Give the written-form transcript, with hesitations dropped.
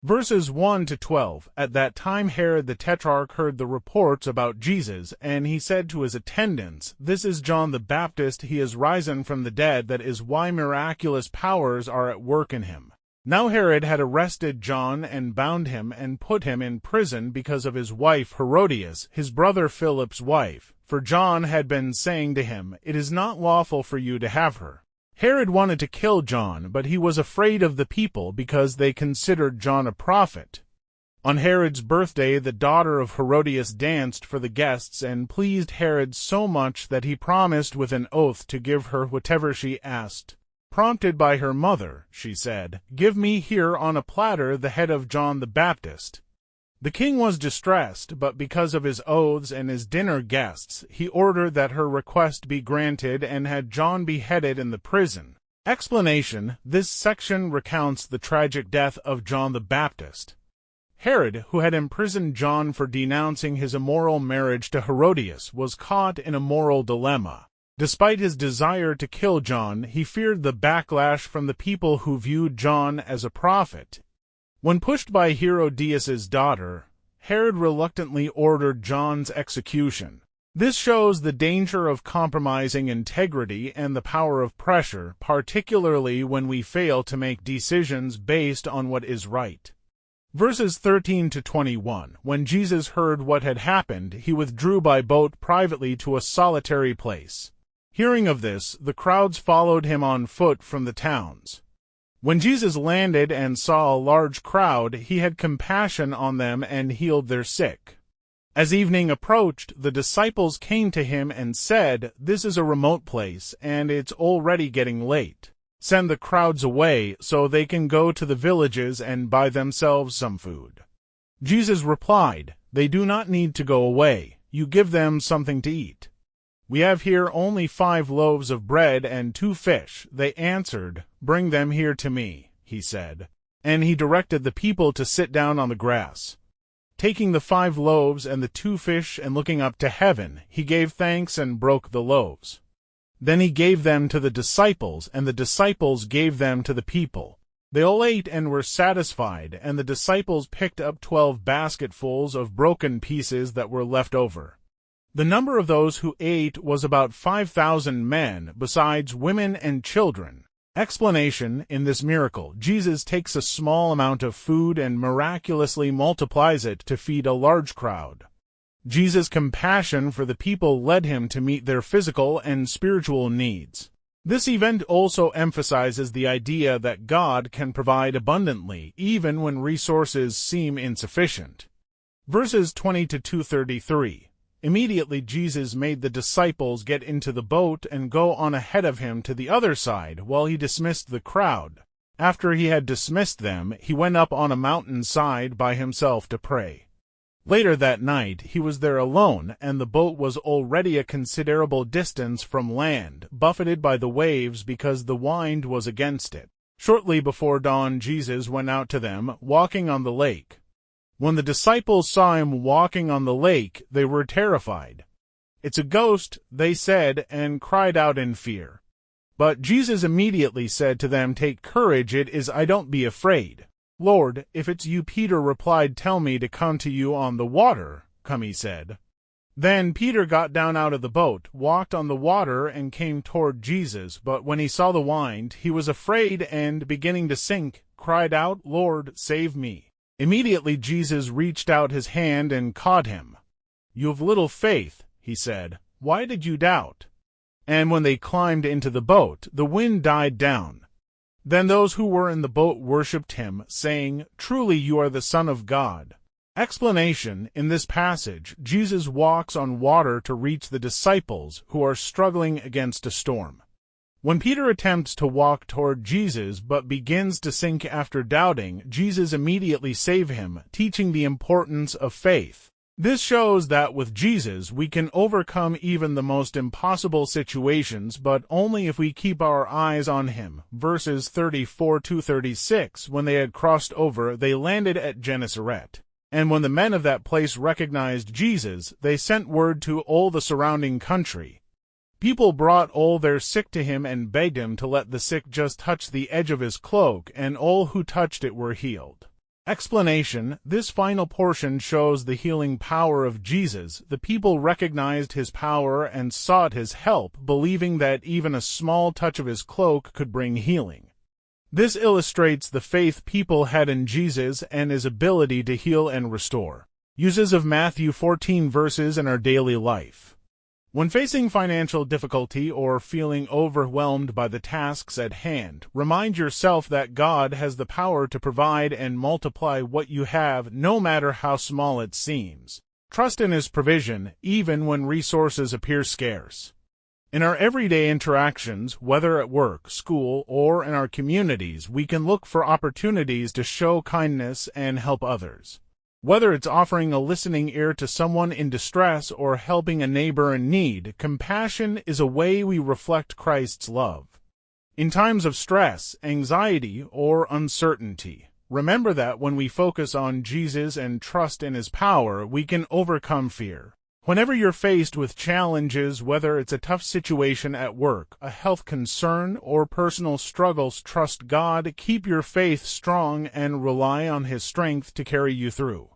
Verses 1 to 12. At that time Herod the Tetrarch heard the reports about Jesus, and he said to his attendants, "This is John the Baptist, he is risen from the dead, that is why miraculous powers are at work in him." Now Herod had arrested John and bound him and put him in prison because of his wife Herodias, his brother Philip's wife, for John had been saying to him, "It is not lawful for you to have her." Herod wanted to kill John, but he was afraid of the people because they considered John a prophet. On Herod's birthday, the daughter of Herodias danced for the guests and pleased Herod so much that he promised with an oath to give her whatever she asked. Prompted by her mother, she said, "Give me here on a platter the head of John the Baptist." The king was distressed, but because of his oaths and his dinner guests, he ordered that her request be granted and had John beheaded in the prison. Explanation: this section recounts the tragic death of John the Baptist. Herod, who had imprisoned John for denouncing his immoral marriage to Herodias, was caught in a moral dilemma. Despite his desire to kill John, he feared the backlash from the people who viewed John as a prophet. When pushed by Herodias' daughter, Herod reluctantly ordered John's execution. This shows the danger of compromising integrity and the power of pressure, particularly when we fail to make decisions based on what is right. Verses 13 to 21. When Jesus heard what had happened, he withdrew by boat privately to a solitary place. Hearing of this, the crowds followed him on foot from the towns. When Jesus landed and saw a large crowd, he had compassion on them and healed their sick. As evening approached, the disciples came to him and said, "This is a remote place, and it's already getting late. Send the crowds away so they can go to the villages and buy themselves some food." Jesus replied, "They do not need to go away. You give them something to eat." "We have here only 5 loaves of bread and 2 fish," they answered. "Bring them here to me," he said. And he directed the people to sit down on the grass. Taking the 5 loaves and the 2 fish and looking up to heaven, he gave thanks and broke the loaves. Then he gave them to the disciples, and the disciples gave them to the people. They all ate and were satisfied, and the disciples picked up 12 basketfuls of broken pieces that were left over. The number of those who ate was about 5,000 men, besides women and children. Explanation: in this miracle, Jesus takes a small amount of food and miraculously multiplies it to feed a large crowd. Jesus' compassion for the people led him to meet their physical and spiritual needs. This event also emphasizes the idea that God can provide abundantly, even when resources seem insufficient. Verses 20 to 233. Immediately Jesus made the disciples get into the boat and go on ahead of him to the other side while he dismissed the crowd. After he had dismissed them, he went up on a mountainside by himself to pray. Later that night he was there alone, and the boat was already a considerable distance from land, buffeted by the waves because the wind was against it. Shortly before dawn Jesus went out to them, walking on the lake. When the disciples saw him walking on the lake, they were terrified. "It's a ghost," they said, and cried out in fear. But Jesus immediately said to them, "Take courage, it is I, don't be afraid." "Lord, if it's you," Peter replied, "tell me to come to you on the water." "Come," he said. Then Peter got down out of the boat, walked on the water, and came toward Jesus. But when he saw the wind, he was afraid and, beginning to sink, cried out, "Lord, save me." Immediately Jesus reached out his hand and caught him. "You have little faith," he said. "Why did you doubt?" And when they climbed into the boat, the wind died down. Then those who were in the boat worshipped him, saying, "Truly you are the Son of God." Explanation: in this passage, Jesus walks on water to reach the disciples, who are struggling against a storm. When Peter attempts to walk toward Jesus but begins to sink after doubting, Jesus immediately saves him, teaching the importance of faith. This shows that with Jesus we can overcome even the most impossible situations, but only if we keep our eyes on him. Verses 34-36. When they had crossed over, they landed at Gennesaret. And when the men of that place recognized Jesus, they sent word to all the surrounding country. People brought all their sick to him and begged him to let the sick just touch the edge of his cloak, and all who touched it were healed. Explanation: this final portion shows the healing power of Jesus. The people recognized his power and sought his help, believing that even a small touch of his cloak could bring healing. This illustrates the faith people had in Jesus and his ability to heal and restore. Uses of Matthew 14 verses in our daily life. When facing financial difficulty or feeling overwhelmed by the tasks at hand, remind yourself that God has the power to provide and multiply what you have, no matter how small it seems. Trust in his provision, even when resources appear scarce. In our everyday interactions, whether at work, school, or in our communities, we can look for opportunities to show kindness and help others. Whether it's offering a listening ear to someone in distress or helping a neighbor in need, compassion is a way we reflect Christ's love. In times of stress, anxiety, or uncertainty, remember that when we focus on Jesus and trust in his power, we can overcome fear. Whenever you're faced with challenges, whether it's a tough situation at work, a health concern, or personal struggles, trust God, keep your faith strong, and rely on his strength to carry you through.